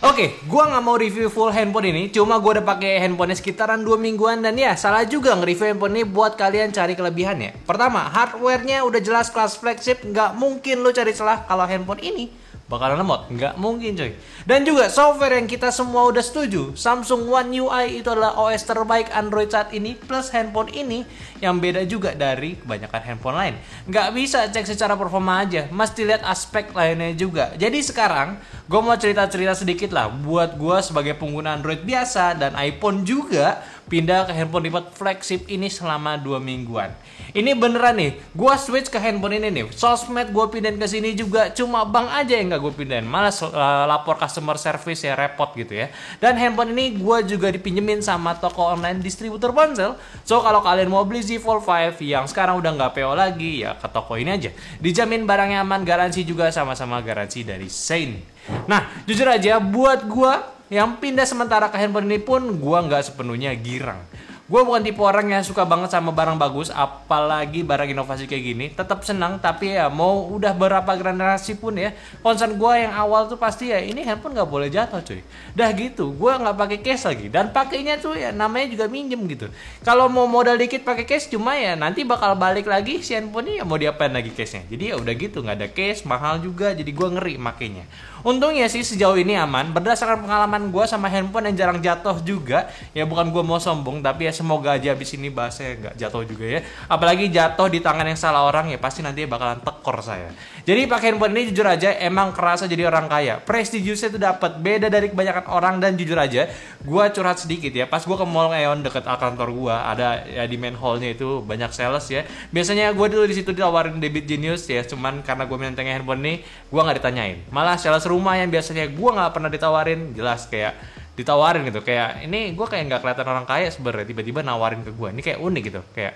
Oke, gua nggak mau review full handphone ini, cuma gua udah pakai handphonenya sekitaran 2 mingguan dan ya salah juga nge-review handphone ini buat kalian cari kelebihannya. Pertama, hardware-nya udah jelas kelas flagship, nggak mungkin lo cari celah kalau handphone ini bakalan lemot, nggak mungkin coy. Dan juga software yang kita semua udah setuju, Samsung One UI itu adalah OS terbaik Android saat ini, plus handphone ini yang beda juga dari kebanyakan handphone lain. Nggak bisa cek secara performa aja, mesti lihat aspek lainnya juga. Jadi sekarang gue mau cerita-cerita sedikit lah buat gue sebagai pengguna Android biasa dan iPhone juga pindah ke handphone lipat flagship ini selama 2 mingguan. Ini beneran nih, gue switch ke handphone ini nih. Sosmed gue pindahin ke sini juga, cuma bank aja yang gak gue pindahin. Malas lapor customer service ya, repot gitu ya. Dan handphone ini gue juga dipinjemin sama toko online distributor ponsel. So kalau kalian mau beli Z Fold 5 yang sekarang udah gak PO lagi, ya ke toko ini aja. Dijamin barangnya aman, garansi juga sama-sama garansi dari Sein. Nah, jujur aja buat gue yang pindah sementara ke handphone ini pun gue nggak sepenuhnya girang. Gue bukan tipe orang yang suka banget sama barang bagus, apalagi barang inovasi kayak gini. Tetap senang, tapi ya mau udah berapa generasi pun ya, concern gue yang awal tuh pasti ya ini handphone nggak boleh jatuh cuy. Dah gitu, gue nggak pakai case lagi dan pakainya tuh ya namanya juga minjem gitu. Kalau mau modal dikit pakai case, cuma ya nanti bakal balik lagi si handphone ini ya mau diapain lagi case-nya. Jadi ya udah gitu, nggak ada case, mahal juga, jadi gue ngeri makainya. Untungnya sih sejauh ini aman, berdasarkan pengalaman gue sama handphone yang jarang jatuh juga. Ya bukan gue mau sombong, tapi ya semoga aja abis ini bahasanya nggak jatuh juga ya. Apalagi jatuh di tangan yang salah orang ya pasti nanti bakalan tekor saya. Jadi pakai handphone ini jujur aja emang kerasa jadi orang kaya. Prestigiusnya tuh dapat beda dari kebanyakan orang. Dan jujur aja gue curhat sedikit ya, pas gue ke mall Aeon deket kantor gue, ada ya di main hallnya itu banyak sales ya. Biasanya gue dulu di situ ditawarin debit Genius ya, cuman karena gue menentengnya handphone ini gue nggak ditanyain. Malah sales rumah yang biasanya gue nggak pernah ditawarin, jelas kayak ditawarin gitu. Kayak ini gue kayak nggak kelihatan orang kaya sebenarnya, tiba-tiba nawarin ke gue. Ini kayak unik gitu, kayak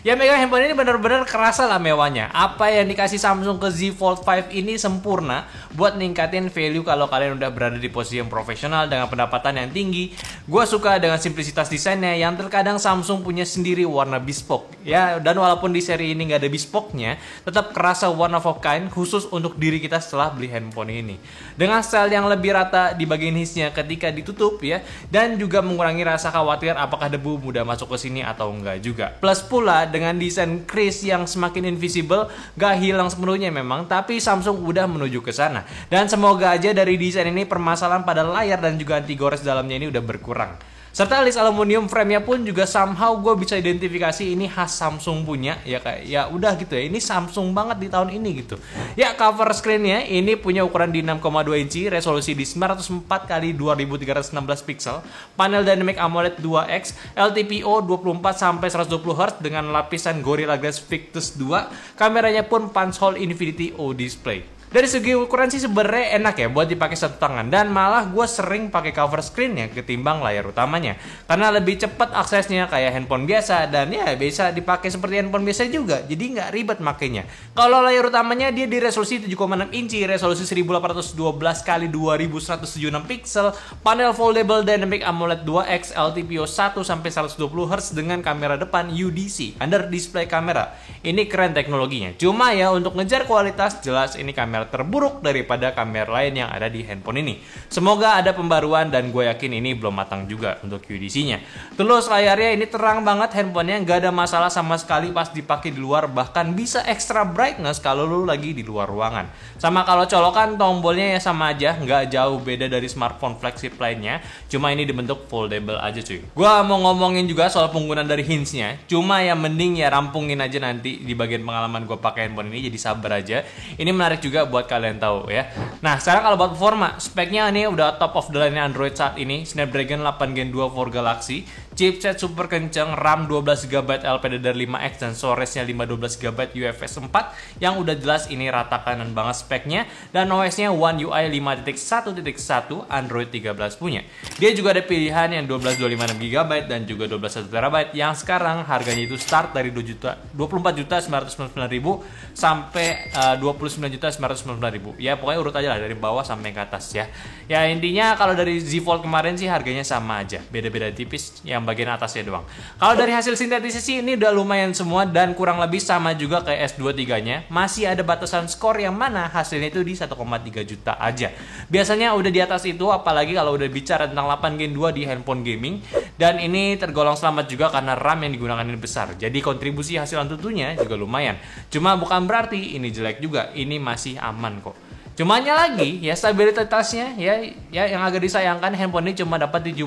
ya megang handphone ini bener-bener kerasa lah mewahnya. Apa yang dikasih Samsung ke Z Fold 5 ini sempurna buat ningkatin value kalau kalian udah berada di posisi yang profesional dengan pendapatan yang tinggi. Gue suka dengan simplisitas desainnya yang terkadang Samsung punya sendiri warna bespoke ya. Dan walaupun di seri ini nggak ada bespoke-nya, tetap kerasa one of a kind khusus untuk diri kita setelah beli handphone ini. Dengan style yang lebih rata di bagian hisnya ketika ditutup ya, dan juga mengurangi rasa khawatir apakah debu mudah masuk ke sini atau enggak juga. Plus pula dengan desain crease yang semakin invisible, gak hilang sepenuhnya memang, tapi Samsung udah menuju ke sana. Dan semoga aja dari desain ini permasalahan pada layar dan juga anti gores dalamnya ini udah berkurang. Serta list aluminium frame-nya pun juga somehow gue bisa identifikasi ini khas Samsung punya ya, kayak ya udah gitu ya, ini Samsung banget di tahun ini gitu. Ya cover screen-nya ini punya ukuran di 6,2 inci, resolusi di 904 x 2316 pixel, panel Dynamic AMOLED 2X, LTPO 24 sampai 120 Hz dengan lapisan Gorilla Glass Victus 2, kameranya pun punch hole Infinity O display. Dari segi ukuran sih sebenarnya enak ya buat dipakai satu tangan, dan malah gue sering pakai cover screen-nya ketimbang layar utamanya karena lebih cepat aksesnya kayak handphone biasa, dan ya bisa dipakai seperti handphone biasa juga, jadi nggak ribet makainya. Kalau layar utamanya dia di resolusi 7,6 inci, resolusi 1812 x 2176 pixel, panel foldable Dynamic AMOLED 2X, LTPO 1 sampai 120 Hz dengan kamera depan UDC under display kamera. Ini keren teknologinya. Cuma ya untuk ngejar kualitas, jelas ini kamera terburuk daripada kamera lain yang ada di handphone ini. Semoga ada pembaruan dan gue yakin ini belum matang juga untuk UDC-nya. Terus layarnya ini terang banget, handphonenya nggak ada masalah sama sekali pas dipakai di luar, bahkan bisa extra brightness kalau lu lagi di luar ruangan. Sama kalau colokan tombolnya ya sama aja, nggak jauh beda dari smartphone flagship lainnya, cuma ini dibentuk foldable aja cuy. Gue mau ngomongin juga soal penggunaan dari hints-nya, cuma ya mending ya rampungin aja nanti di bagian pengalaman gue pakai handphone ini, jadi sabar aja. Ini menarik juga buat kalian tahu ya. Nah sekarang kalau buat performa, speknya ini udah top of the line Android saat ini. Snapdragon 8 Gen 2 for Galaxy, chipset super kenceng, RAM 12GB LPDDR5X dan storage-nya 512GB UFS 4 yang udah jelas ini rata kanan banget speknya, dan OS-nya One UI 5.1.1 Android 13 punya. Dia juga ada pilihan yang 1225GB dan juga 12 1TB yang sekarang harganya itu start dari 24.999.000 sampai 29.999.000. Ya pokoknya urut aja lah dari bawah sampai ke atas ya. Ya intinya kalau dari Z Fold kemarin sih harganya sama aja, beda-beda tipis. Yang yang bagian atasnya doang. Kalau dari hasil sintetisasi ini udah lumayan semua dan kurang lebih sama juga kayak S23-nya. Masih ada batasan skor yang mana hasilnya itu di 1,3 juta aja. Biasanya udah di atas itu, apalagi kalau udah bicara tentang 8 Gen 2 di handphone gaming. Dan ini tergolong selamat juga karena RAM yang digunakan ini besar. Jadi kontribusi hasil Antutunya juga lumayan. Cuma bukan berarti ini jelek juga, ini masih aman kok. Cumanya lagi ya stabilitasnya ya yang agak disayangkan, handphone ini cuma dapat 71%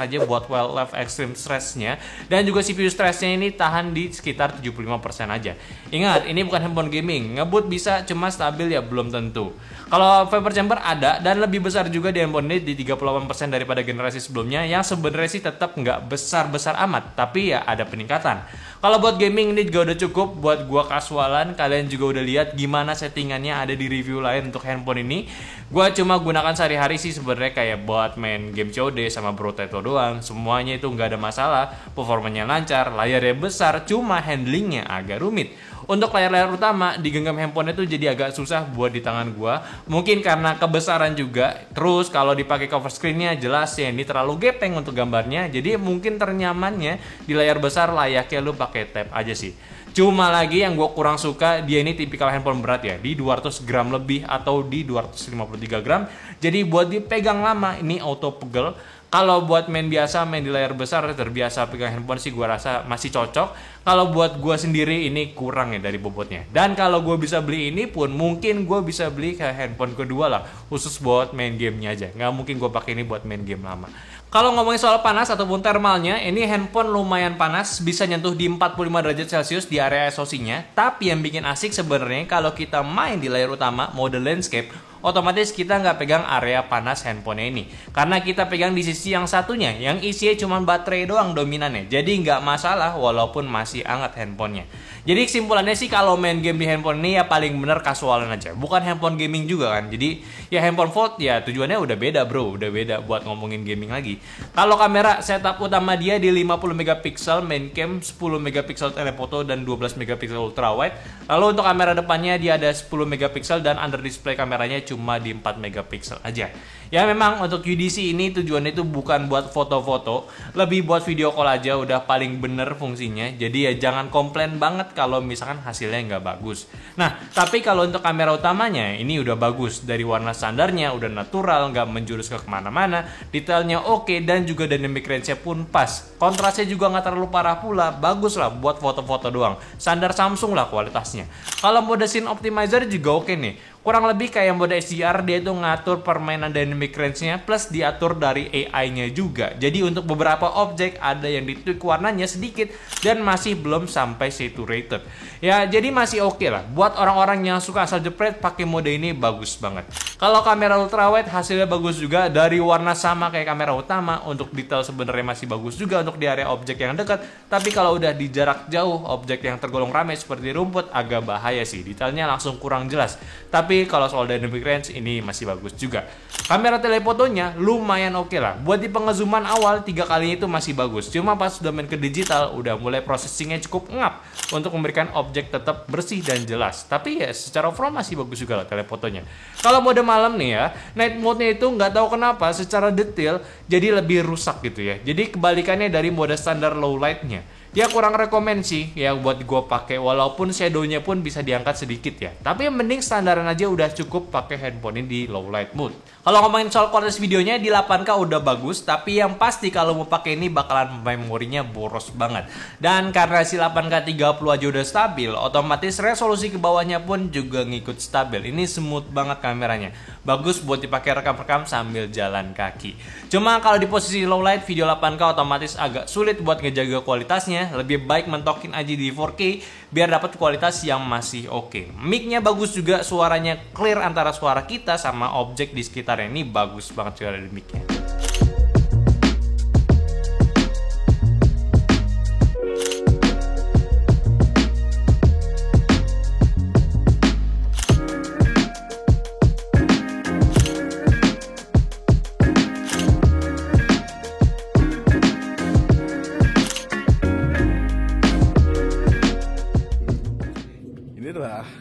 aja buat wildlife extreme stressnya, dan juga CPU stressnya ini tahan di sekitar 75% aja. Ingat, ini bukan handphone gaming, ngebut bisa, cuma stabil ya belum tentu. Kalau vapor chamber ada dan lebih besar juga di handphone ini di 38% daripada generasi sebelumnya, yang sebenarnya sih tetap nggak besar-besar amat, tapi ya ada peningkatan. Kalau buat gaming ini juga udah cukup buat gua kasualan. Kalian juga udah lihat gimana settingannya ada di review lain untuk handphone ini. Gua cuma gunakan sehari-hari sih sebenarnya, kayak buat main game COD sama Broteto doang. Semuanya itu nggak ada masalah, performanya lancar, layarnya besar, cuma handlingnya agak rumit. Untuk layar-layar utama di genggam handphone itu jadi agak susah buat di tangan gua. Mungkin karena kebesaran juga. Terus kalau dipakai cover screen-nya jelas ya ini terlalu gepeng untuk gambarnya. Jadi mungkin ternyamannya di layar besar layaknya lu pakai tab aja sih. Cuma lagi yang gue kurang suka, dia ini tipikal handphone berat ya, di 200 gram lebih atau di 253 gram. Jadi buat dipegang lama ini auto pegel. Kalau buat main biasa, main di layar besar, terbiasa pegang handphone sih gue rasa masih cocok. Kalau buat gue sendiri ini kurang ya dari bobotnya. Dan kalau gue bisa beli ini pun mungkin gue bisa beli ke handphone kedua lah, khusus buat main gamenya aja. Nggak mungkin gue pakai ini buat main game lama. Kalau ngomongin soal panas ataupun thermalnya, ini handphone lumayan panas, bisa nyentuh di 45 derajat Celcius di area SoC-nya. Tapi yang bikin asik sebenarnya kalau kita main di layar utama mode landscape, otomatis kita nggak pegang area panas handphonenya ini. Karena kita pegang di sisi yang satunya, yang isinya cuma baterai doang dominannya. Jadi nggak masalah walaupun masih hangat handphonenya. Jadi kesimpulannya sih kalau main game di handphone ini ya paling bener kasualan aja. Bukan handphone gaming juga kan. Jadi ya handphone fold ya tujuannya udah beda bro. Udah beda buat ngomongin gaming lagi. Kalau kamera setup utama dia di 50 megapiksel main cam, 10 megapiksel telefoto dan 12 megapiksel ultrawide. Lalu untuk kamera depannya dia ada 10 megapiksel dan under display kameranya cuma di 4 megapiksel aja. Ya memang untuk UDC ini tujuannya itu bukan buat foto-foto, lebih buat video call aja udah paling bener fungsinya. Jadi ya jangan komplain banget kalau misalkan hasilnya nggak bagus. Nah, tapi kalau untuk kamera utamanya ini udah bagus. Dari warna standarnya udah natural, nggak menjurus ke kemana-mana, detailnya oke, dan juga dynamic range-nya pun pas. Kontrasnya juga nggak terlalu parah pula, bagus lah buat foto-foto doang. Standar Samsung lah kualitasnya. Kalau mode scene optimizer juga oke nih. Kurang lebih kayak mode HDR, dia itu ngatur permainan dynamic range-nya plus diatur dari AI-nya juga. Jadi untuk beberapa objek ada yang ditweak warnanya sedikit dan masih belum sampai saturated. Ya jadi masih oke lah. Buat orang-orang yang suka asal jepret pakai mode ini bagus banget. Kalau kamera ultrawide hasilnya bagus juga, dari warna sama kayak kamera utama. Untuk detail sebenarnya masih bagus juga untuk di area objek yang dekat. Tapi kalau udah di jarak jauh, objek yang tergolong ramai seperti rumput agak bahaya sih. Detailnya langsung kurang jelas. Tapi kalau soal dynamic range ini masih bagus juga. Kamera telefotonya lumayan oke lah. Buat di pengezooman awal 3 kalinya itu masih bagus. Cuma pas sudah main ke digital udah mulai processingnya cukup ngap untuk memberikan objek tetap bersih dan jelas. Tapi ya secara overall masih bagus juga lah telefotonya. Kalau mode malam nih ya, night mode-nya itu nggak tahu kenapa secara detail jadi lebih rusak gitu ya. Jadi kebalikannya dari mode standar low light-nya. Dia kurang rekomen sih ya buat gue pakai, walaupun shadownya pun bisa diangkat sedikit ya. Tapi yang mending standaran aja udah cukup pakai handphone ini di low light mode. Kalau ngomongin soal kualitas videonya di 8K udah bagus, tapi yang pasti kalau mau pakai ini bakalan memorinya boros banget. Dan karena si 8K 30 aja udah stabil, otomatis resolusi ke bawahnya pun juga ngikut stabil. Ini smooth banget kameranya. Bagus buat dipakai rekam-rekam sambil jalan kaki. Cuma kalau di posisi low light video 8K otomatis agak sulit buat ngejaga kualitasnya. Lebih baik mentokin aja di 4K biar dapat kualitas yang masih oke. Mic-nya bagus juga, suaranya clear antara suara kita sama objek di sekitarnya. Ini bagus banget suara dari mic-nya.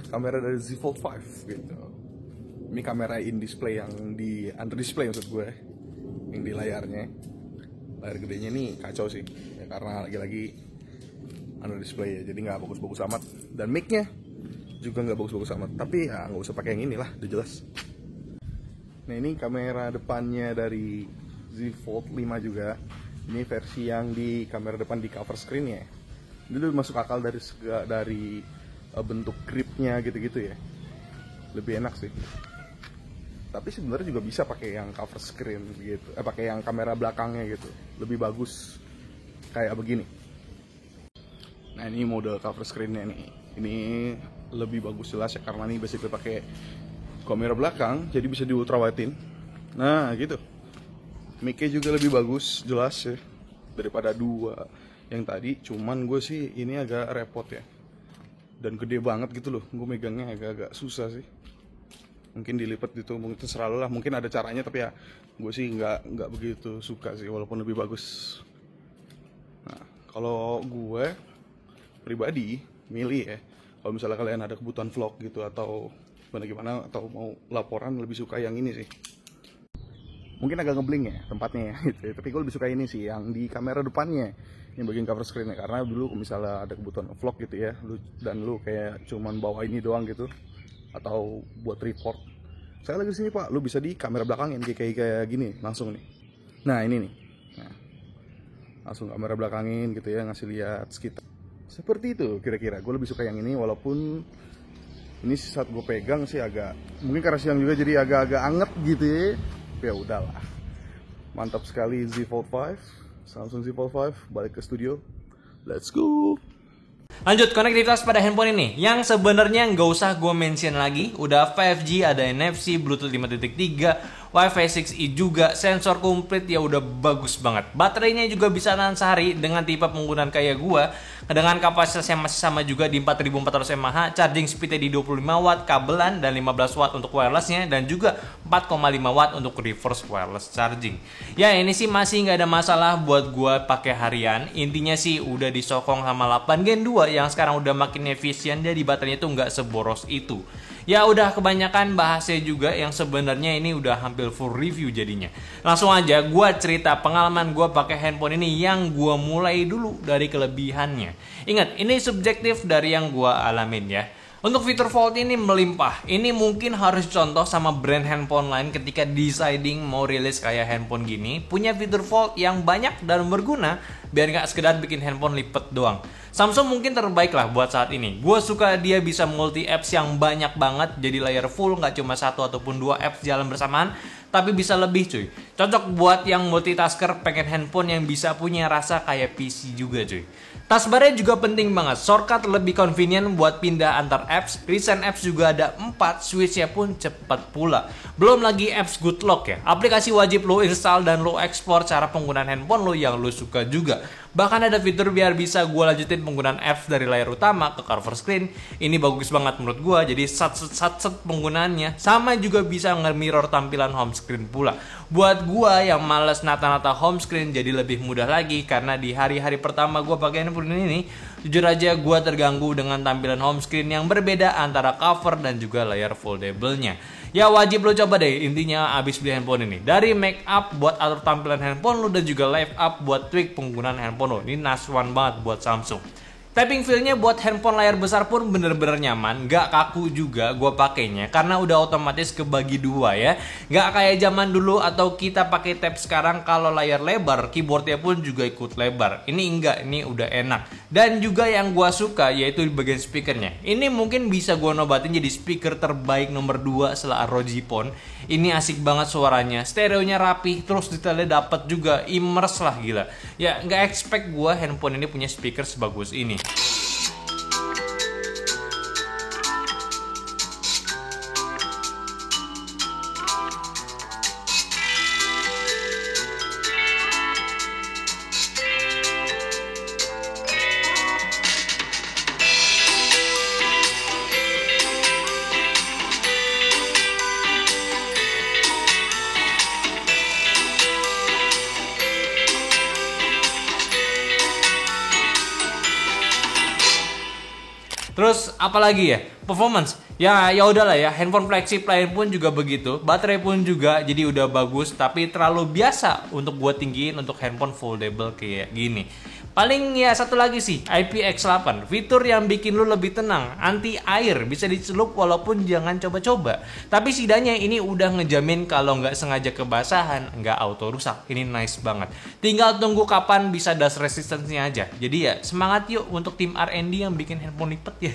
Kamera dari Z Fold 5 gitu. Ini kamera in display yang di under display maksud gue, yang di layarnya. layar gedenya nih kacau sih ya, karena lagi-lagi under display ya, jadi nggak bagus-bagus amat. Dan mic-nya juga nggak bagus-bagus amat, tapi ya nggak usah pakai yang inilah, udah jelas. Nah ini kamera depannya dari Z Fold 5 juga. Ini versi yang di kamera depan di cover screen-nya. Ini udah masuk akal dari bentuk gripnya gitu-gitu ya, lebih enak sih. Tapi sebenarnya juga bisa pakai yang cover screen gitu, pakai yang kamera belakangnya gitu, lebih bagus kayak begini. Nah ini mode cover screen-nya nih, ini lebih bagus jelas ya, karena ini basically pakai kamera belakang, jadi bisa di ultrawide-in. Nah gitu, mic-nya juga lebih bagus jelas ya daripada dua yang tadi. Cuman gue sih ini agak repot ya, dan gede banget gitu loh, gue megangnya agak-agak susah sih. Mungkin dilipat gitu, mungkin terserah lo lah, mungkin ada caranya, tapi ya gue sih nggak begitu suka sih, walaupun lebih bagus. Nah kalau gue pribadi milih ya, kalau misalnya kalian ada kebutuhan vlog gitu atau gimana atau mau laporan, lebih suka yang ini sih. Mungkin agak ngebling ya tempatnya ya gitu, tapi gue lebih suka ini sih yang di kamera depannya, yang bagian cover screen-nya. Karena dulu misalnya ada kebutuhan vlog gitu ya, lu kayak cuman bawa ini doang gitu, atau buat report, saya lagi di sini pak, lu bisa di kamera belakangin kayak gini langsung nih. Nah ini nih, nah, langsung kamera belakangin gitu ya, ngasih lihat sekitar. Seperti itu kira-kira. Gue lebih suka yang ini, walaupun ini saat gue pegang sih agak, mungkin karena siang juga jadi agak-agak anget gitu ya. Tapi ya udahlah. Mantap sekali Z Fold 5, Samsung Z Fold 5 balik ke studio. Let's go. Lanjut, konektivitas pada handphone ini yang sebenarnya nggak usah gue mention lagi. Udah 5G, ada NFC, Bluetooth 5.3, Wi-Fi 6E juga, sensor komplit ya, udah bagus banget. Baterainya juga bisa tahan sehari dengan tipe penggunaan kayak gue, dengan kapasitas yang masih sama juga di 4400 mAh, charging speednya di 25 watt kabelan dan 15 watt untuk wirelessnya, dan juga 4,5 watt untuk reverse wireless charging. Ya ini sih masih nggak ada masalah buat gue pakai harian. Intinya sih udah disokong sama 8 Gen 2 yang sekarang udah makin efisien, jadi baterainya tuh nggak seboros itu. Ya udah kebanyakan bahasnya juga, yang sebenarnya ini udah hampir full review jadinya. Langsung aja gue cerita pengalaman gue pakai handphone ini yang gue mulai dulu dari kelebihannya. Ingat, ini subjektif dari yang gue alamin ya. Untuk fitur Fold ini melimpah. Ini mungkin harus contoh sama brand handphone lain ketika deciding mau rilis kayak handphone gini, punya fitur Fold yang banyak dan berguna, biar nggak sekedar bikin handphone lipet doang. Samsung mungkin terbaik lah buat saat ini. Gue suka dia bisa multi apps yang banyak banget, jadi layar full, nggak cuma satu ataupun dua apps jalan bersamaan, tapi bisa lebih cuy. Cocok buat yang multitasker pengen handphone yang bisa punya rasa kayak PC juga cuy. Taskbarnya juga penting banget, shortcut lebih convenient buat pindah antar apps. Recent apps juga ada 4, switchnya pun cepat pula. Belum lagi apps Good Lock ya, aplikasi wajib lo install dan lo ekspor cara penggunaan handphone lo yang lo suka juga. Bahkan ada fitur biar bisa gue lanjutin penggunaan apps dari layar utama ke cover screen. Ini bagus banget menurut gue, jadi sat penggunaannya. Sama juga bisa nge-mirror tampilan home screen pula. Buat gue yang males nata-nata home screen jadi lebih mudah lagi, karena di hari-hari pertama gue pakai handphone ini, jujur aja gue terganggu dengan tampilan home screen yang berbeda antara cover dan juga layar foldable-nya. Ya wajib lo coba deh intinya abis beli handphone ini. Dari make up buat atur tampilan handphone lo, dan juga live up buat tweak penggunaan handphone lo. Ini nasuan banget buat Samsung. Tapping feel-nya buat handphone layar besar pun bener-bener nyaman, gak kaku juga gue pakainya karena udah otomatis kebagi dua ya. Gak kayak zaman dulu atau kita pakai tab sekarang, kalau layar lebar keyboardnya pun juga ikut lebar. Ini enggak, ini udah enak. Dan juga yang gue suka yaitu di bagian speakernya. Ini mungkin bisa gue nobatin jadi speaker terbaik nomor 2 setelah ROG Phone. Ini asik banget suaranya, stereonya rapi, terus detailnya dapet juga, immerse lah gila. Ya gak expect gue handphone ini punya speaker sebagus ini. Terus apalagi ya, performance. Ya udahlah ya, handphone flagship lain pun juga begitu, baterai pun juga jadi udah bagus, tapi terlalu biasa untuk gua tinggiin untuk handphone foldable kayak gini. Paling ya satu lagi sih, IPX8, fitur yang bikin lu lebih tenang, anti air, bisa dicelup walaupun jangan coba-coba. Tapi setidaknya ini udah ngejamin kalau nggak sengaja kebasahan, nggak auto rusak. Ini nice banget. Tinggal tunggu kapan bisa dust resistance-nya aja. Jadi ya semangat yuk untuk tim R&D yang bikin handphone lipat ya.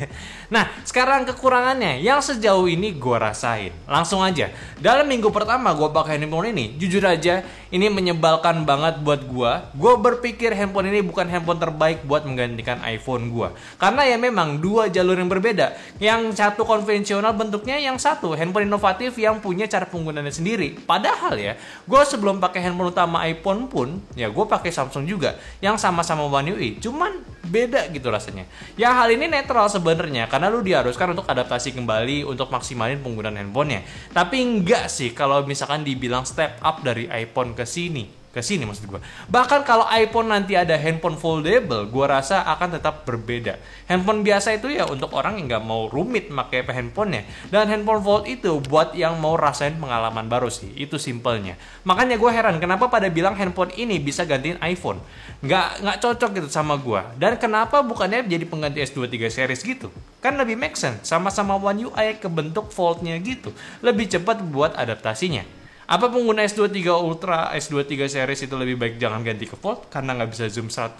Nah sekarang kekurangannya yang sejauh ini gue rasain. Langsung aja, dalam minggu pertama gue pakai handphone ini, jujur aja ini menyebalkan banget buat gue. Gue berpikir handphone ini bukan handphone terbaik buat menggantikan iPhone gua. Karena ya memang dua jalur yang berbeda. Yang satu konvensional bentuknya, yang satu handphone inovatif yang punya cara penggunaannya sendiri. Padahal ya, gua sebelum pakai handphone utama iPhone pun, ya gua pakai Samsung juga yang sama-sama One UI. Cuman beda gitu rasanya. Ya hal ini netral sebenarnya karena lu diharuskan untuk adaptasi kembali untuk maksimalin penggunaan handphonenya. Tapi enggak sih kalau misalkan dibilang step up dari iPhone ke sini maksud gue. Bahkan kalau iPhone nanti ada handphone foldable, gue rasa akan tetap berbeda. Handphone biasa itu ya untuk orang yang nggak mau rumit pakai handphonenya, dan handphone fold itu buat yang mau rasain pengalaman baru sih. Itu simpelnya. Makanya gue heran kenapa pada bilang handphone ini bisa gantiin iPhone. Nggak cocok gitu sama gue. Dan kenapa bukannya jadi pengganti S23 series gitu? Kan lebih make sense. Sama-sama One UI kebentuk foldnya gitu. Lebih cepat buat adaptasinya. Apa pengguna S23 Ultra, S23 series itu lebih baik jangan ganti ke Fold karena nggak bisa zoom 100,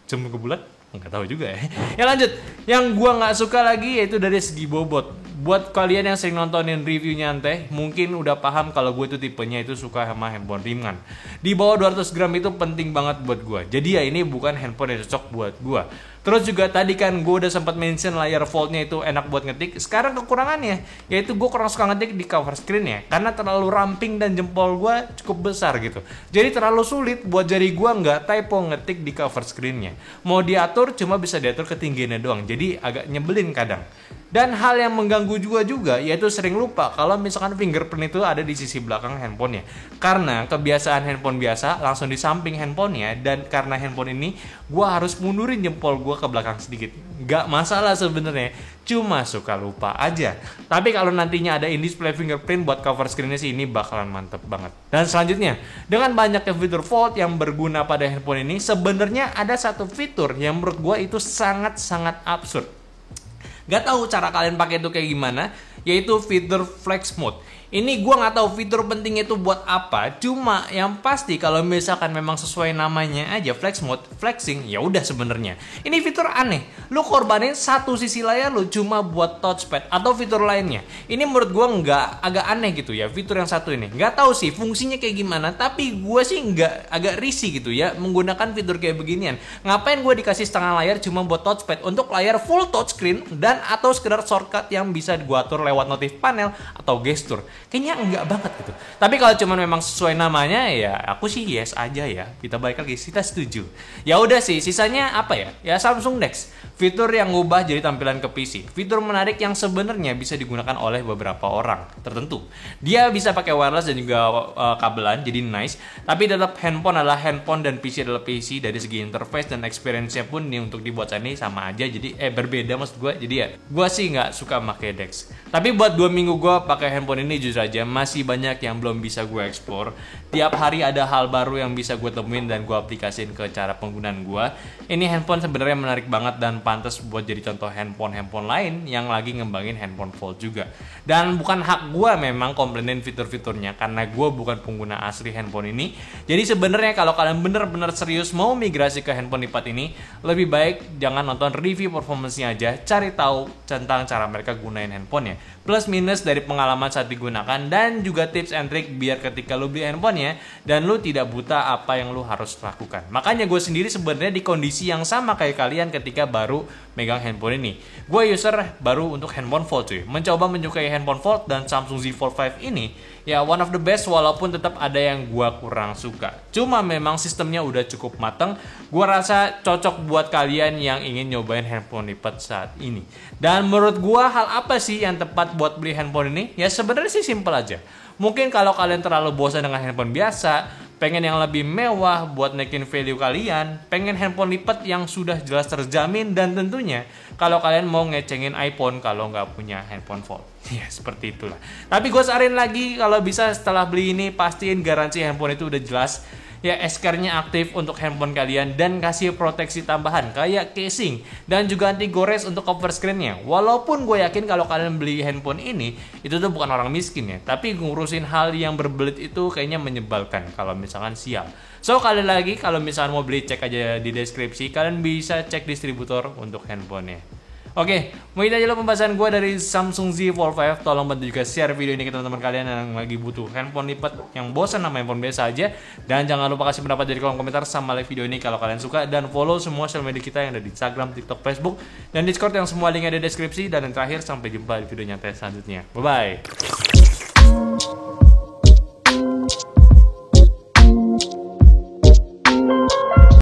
zoom ke bulat? Nggak tahu juga ya. Ya lanjut, yang gua nggak suka lagi yaitu dari segi bobot. Buat kalian yang sering nontonin review nyantai, mungkin udah paham kalau gue itu tipenya itu suka sama handphone ringan. Di bawah 200 gram itu penting banget buat gue. Jadi ya ini bukan handphone yang cocok buat gue. Terus juga tadi kan gue udah sempat mention layar foldnya itu enak buat ngetik. Sekarang kekurangannya yaitu gue kurang suka ngetik di cover screen ya, karena terlalu ramping dan jempol gue cukup besar gitu. Jadi terlalu sulit buat jari gue nggak typo ngetik di cover screennya. Mau diatur cuma bisa diatur ketinggiannya doang. Jadi agak nyebelin kadang. Dan hal yang mengganggu juga yaitu sering lupa kalau misalkan fingerprint itu ada di sisi belakang handphonenya. Karena kebiasaan handphone biasa langsung di samping handphonenya, dan karena handphone ini gue harus mundurin jempol gue ke belakang sedikit. Gak masalah sebenarnya, cuma suka lupa aja. Tapi kalau nantinya ada in-display fingerprint buat cover screen-nya sih ini bakalan mantep banget. Dan selanjutnya, dengan banyaknya fitur fold yang berguna pada handphone ini, sebenarnya ada satu fitur yang menurut gue itu sangat-sangat absurd. Gak tahu cara kalian pakai itu kayak gimana, yaitu fitur flex mode. Ini gue nggak tahu fitur pentingnya itu buat apa. Cuma yang pasti kalau misalkan memang sesuai namanya aja flex mode, flexing, ya udah sebenarnya. Ini fitur aneh. Lu korbanin satu sisi layar lu cuma buat touchpad atau fitur lainnya. Ini menurut gue nggak, agak aneh gitu ya fitur yang satu ini. Nggak tahu sih fungsinya kayak gimana. Tapi gue sih nggak, agak risih gitu ya menggunakan fitur kayak beginian. Ngapain gue dikasih setengah layar cuma buat touchpad untuk layar full touchscreen dan atau sekedar shortcut yang bisa gue atur lewat notif panel atau gestur. Kayaknya enggak banget gitu. Tapi kalau cuma memang sesuai namanya ya aku sih yes aja ya. Kita balik lagi, kita setuju. Ya udah sih, sisanya apa ya? Ya Samsung Dex. Fitur yang ngubah jadi tampilan ke PC. Fitur menarik yang sebenarnya bisa digunakan oleh beberapa orang tertentu. Dia bisa pakai wireless dan juga kabelan, jadi nice. Tapi tetap handphone adalah handphone dan PC adalah PC. Dari segi interface dan experience-nya pun nih untuk dibuat ini sama aja. Jadi berbeda maksud gue. Jadi ya gue sih nggak suka pakai Dex. Tapi buat 2 minggu gue pakai handphone ini jujur aja masih banyak yang belum bisa gue explore. Tiap hari ada hal baru yang bisa gue temuin dan gue aplikasiin ke cara penggunaan gue. Ini handphone sebenarnya menarik banget dan pantas buat jadi contoh handphone lain yang lagi ngembangin handphone fold juga. Dan bukan hak gue memang komplainin fitur-fiturnya karena gue bukan pengguna asli handphone ini. Jadi sebenarnya kalau kalian bener-bener serius mau migrasi ke handphone lipat ini, lebih baik jangan nonton review performance-nya aja, cari tahu tentang cara mereka gunain handphonenya, plus minus dari pengalaman saat digunakan, dan juga tips and trick biar ketika lu beli handphonenya dan lu tidak buta apa yang lu harus lakukan. Makanya gue sendiri sebenarnya di kondisi yang sama kayak kalian ketika baru megang handphone ini. Gue user baru untuk handphone fold cuy. Mencoba menyukai handphone fold dan Samsung Z Fold 5 ini ya one of the best, walaupun tetap ada yang gue kurang suka. Cuma memang sistemnya udah cukup mateng. Gue rasa cocok buat kalian yang ingin nyobain handphone lipat saat ini. Dan menurut gue hal apa sih yang tepat buat beli handphone ini? Ya sebenarnya sih simple aja. Mungkin kalau kalian terlalu bosan dengan handphone biasa, pengen yang lebih mewah buat naikin value kalian, pengen handphone lipat yang sudah jelas terjamin, dan tentunya kalau kalian mau ngecengin iPhone kalau nggak punya handphone fold. Ya seperti itulah. Tapi gue saranin lagi, kalau bisa setelah beli ini pastiin garansi handphone itu udah jelas. Ya, SKR-nya aktif untuk handphone kalian dan kasih proteksi tambahan kayak casing dan juga anti gores untuk cover screen-nya. Walaupun gue yakin kalau kalian beli handphone ini itu tuh bukan orang miskin ya, tapi ngurusin hal yang berbelit itu kayaknya menyebalkan kalau misalkan sial. So kali lagi kalau misalkan mau beli, cek aja di deskripsi, kalian bisa cek distributor untuk handphonenya. Oke, mungkin aja lo pembahasan gue dari Samsung Z Fold 5. Tolong bantu juga share video ini ke teman-teman kalian yang lagi butuh handphone lipat yang bosan sama handphone biasa aja. Dan jangan lupa kasih pendapat di kolom komentar sama like video ini kalau kalian suka. Dan follow semua sosial media kita yang ada di Instagram, TikTok, Facebook, dan Discord yang semua linknya ada di deskripsi. Dan yang terakhir, sampai jumpa di video nyata selanjutnya. Bye-bye.